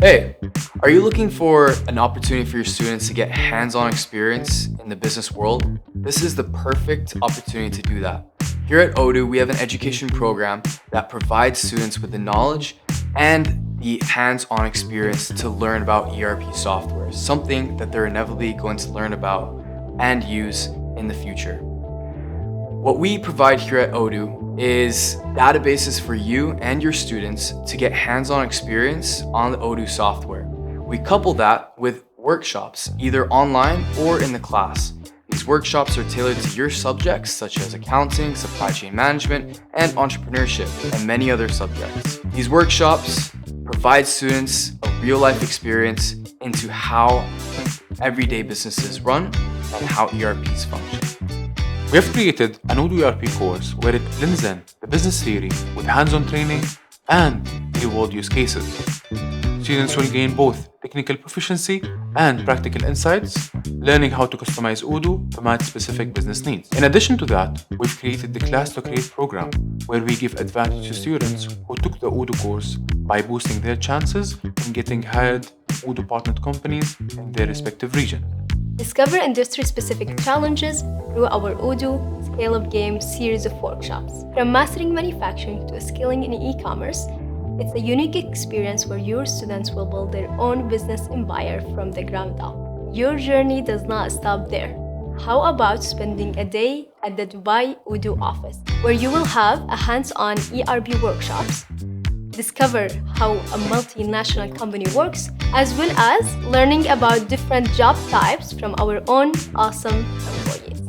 Hey, are you looking for an opportunity for your students to get hands-on experience in the business world? This is the perfect opportunity to do that. Here at Odoo, we have an education program that provides students with the knowledge and the hands-on experience to learn about ERP software, something that they're inevitably going to learn about and use in the future. What we provide here at Odoo is databases for you and your students to get hands-on experience on the Odoo software. We couple that with workshops, either online or in the class. These workshops are tailored to your subjects such as accounting, supply chain management, and entrepreneurship, and many other subjects. These workshops provide students a real-life experience into how everyday businesses run and how ERPs function. We have created an Odoo ERP course where it blends in the business theory with hands-on training and real-world use cases. Students will gain both technical proficiency and practical insights, learning how to customize Odoo to match specific business needs. In addition to that, we've created the Class to Create program, where we give advantage to students who took the Odoo course by boosting their chances in getting hired Odoo partnered companies in their respective region. Discover industry-specific challenges through our Odoo Scale Up Games series of workshops. From mastering manufacturing to skilling in e-commerce, it's a unique experience where your students will build their own business empire from the ground up. Your journey does not stop there. How about spending a day at the Dubai Odoo Office, where you will have a hands-on ERP workshops, discover how a multinational company works, as well as learning about different job types from our own awesome employees.